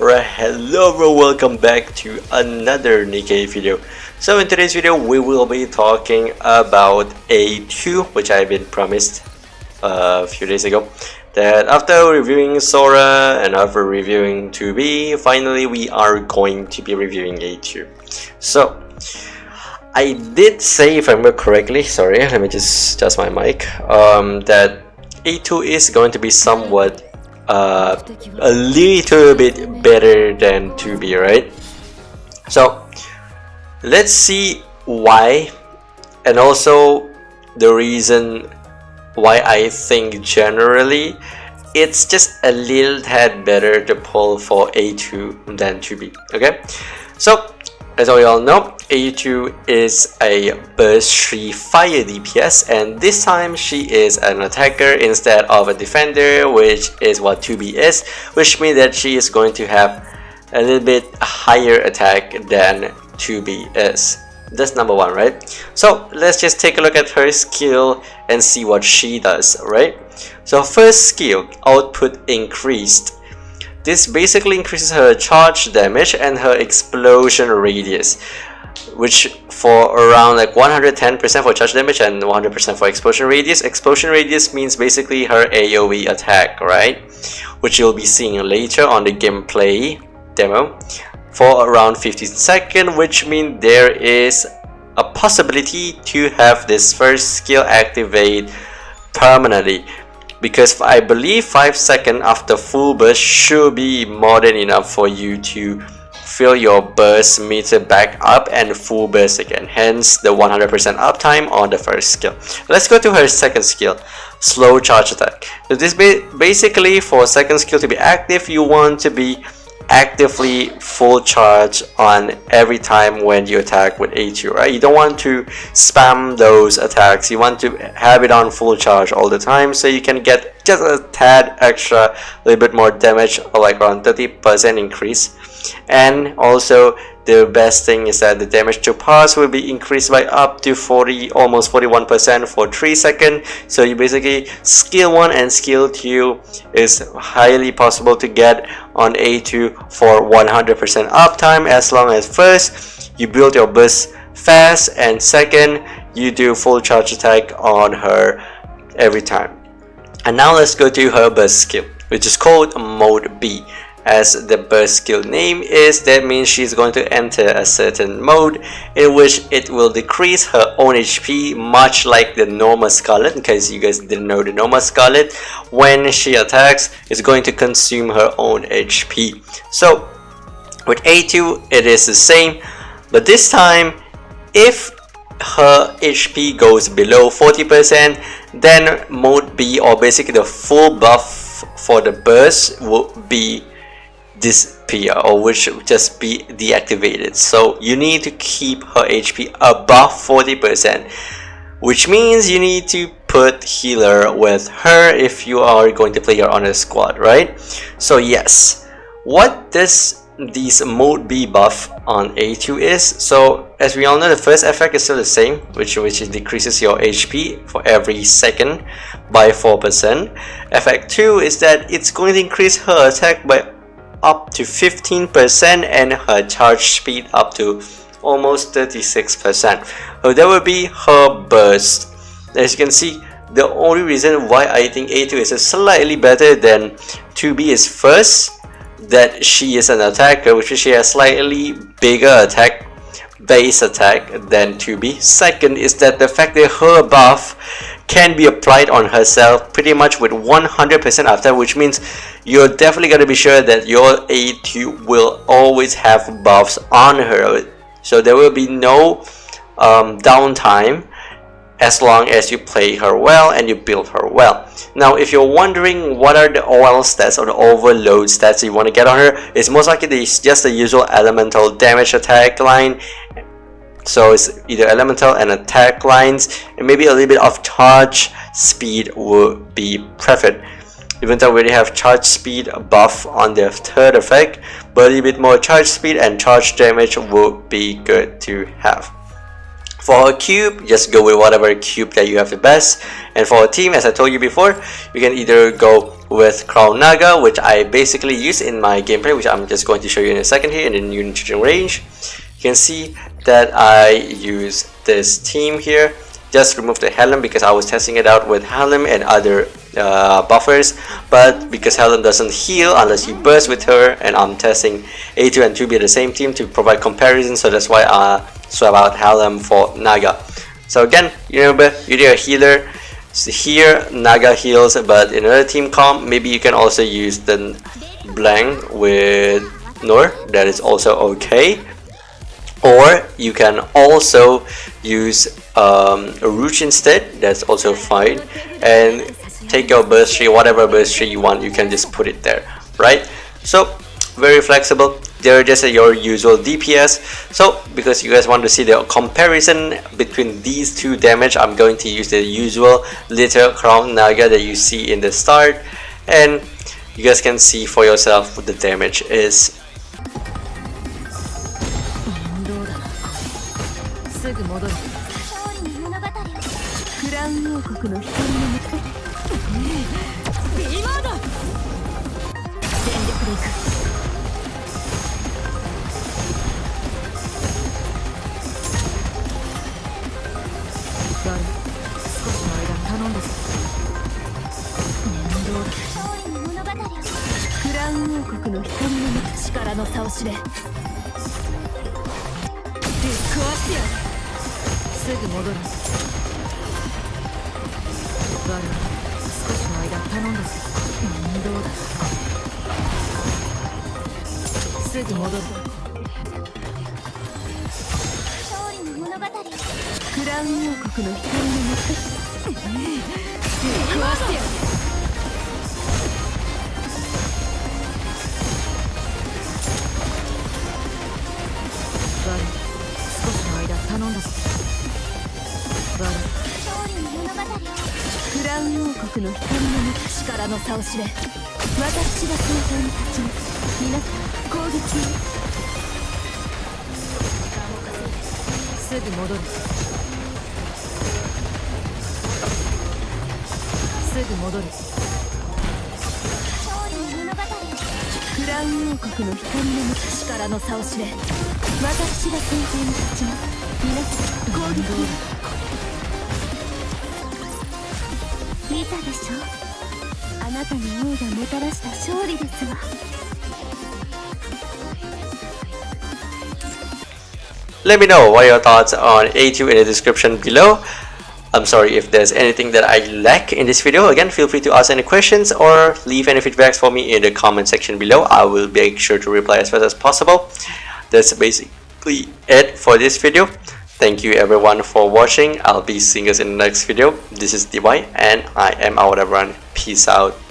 Alright, hello everyone, welcome back to another NIKKE video. So in today's video we will be talking about A2, which I've been promised a few days ago. That after reviewing Sora and after reviewing 2B, finally we are going to be reviewing A2. So I did say, if I remember correctly, sorry, let me just adjust my mic, that A2 is going to be somewhat a little bit better than 2B, right? So let's see why, and also the reason why I think generally it's just a little tad better to pull for A2 than 2B. Okay, so as we all know, A2 is a burst 3 fire DPS, and this time she is an attacker instead of a defender, which is what 2B is, which means that she is going to have a little bit higher attack than 2B is. That's number one, right? So let's just take a look at her skill and see what she does, right? So first skill, output increased. This basically increases her charge damage and her explosion radius, which for around like 110% for charge damage and 100% for explosion radius. Explosion radius means basically her AoE attack, right? Which you'll be seeing later on the gameplay demo for around 15 seconds, which means there is a possibility to have this first skill activate permanently. Because I believe 5 seconds after full burst should be more than enough for you to fill your burst meter back up and full burst again, hence the 100% uptime on the first skill. Let's go to her second skill, slow charge attack. So this basically, for second skill to be active, you want to be actively full charge on every time when you attack with A2, right? You don't want to spam those attacks. You want to have it on full charge all the time, so you can get just a tad extra, a little bit more damage, or like around 30% increase. And also the best thing is that the damage to pass will be increased by up to almost 41% for 3 seconds. So you basically skill 1 and skill 2 is highly possible to get on A2 for 100% uptime, as long as first you build your burst fast and second you do full charge attack on her every time. And now let's go to her burst skill, which is called mode B. As the burst skill name is, that means she's going to enter a certain mode in which it will decrease her own HP, much like the normal Scarlet. In case you guys didn't know, the normal Scarlet, when she attacks, is going to consume her own HP. So with A2 it is the same, but this time if her HP goes below 40%, then mode B, or basically the full buff for the burst, will be disappear, or which will just be deactivated. So you need to keep her HP above 40%, which means you need to put healer with her if you are going to play her on a squad, right? So yes, what does this mode B buff on A2 is? So as we all know, the first effect is still the same, which decreases your HP for every second by 4%. Effect 2 is that it's going to increase her attack by up to 15% and her charge speed up to almost 36%. So that will be her burst. As you can see, the only reason why I think A2 is slightly better than 2B is first, that she is an attacker, which means she has slightly bigger attack, base attack than 2B. Second is that the fact that her buff can be applied on herself pretty much with 100% after, which means you're definitely going to be sure that your A2 will always have buffs on her. So there will be no downtime as long as you play her well and you build her well. Now if you're wondering what are the OL stats or the overload stats you want to get on her, it's most likely just the usual elemental damage attack line. So it's either elemental and attack lines, and maybe a little bit of charge speed would be preferred. Even though we already have charge speed buff on the third effect, but a little bit more charge speed and charge damage would be good to have. For a cube, just go with whatever cube that you have the best. And for a team, as I told you before, you can either go with Crown Naga, which I basically use in my gameplay, which I'm just going to show you in a second here in the new nutrition range. You can see that I use this team here. Just remove the Helen because I was testing it out with Helen and other buffers, but because Helen doesn't heal unless you burst with her, and I'm testing A2 and 2B the same team to provide comparison, so that's why I swap out Helen for Naga. So again, you remember, you're a healer. So here Naga heals, but in another team comp, maybe you can also use the Blank with Nur, that is also okay. Or you can also use Rouge instead, that's also fine. And take your burst tree, whatever burst tree you want, you can just put it there, right? So very flexible. They're just your usual DPS. So because you guys want to see the comparison between these two damage, I'm going to use the usual little Crown Naga that you see in the start, and you guys can see for yourself what the damage is. Let me know what your thoughts on A2 in the description below. I'm sorry if there's anything that I lack in this video. Again, feel free to ask any questions or leave any feedbacks for me in the comment section below. I will make sure to reply as fast as possible. That's basically it for this video. Thank you everyone for watching. I'll be seeing us in the next video. This is DY and I am AverageDY. Peace out.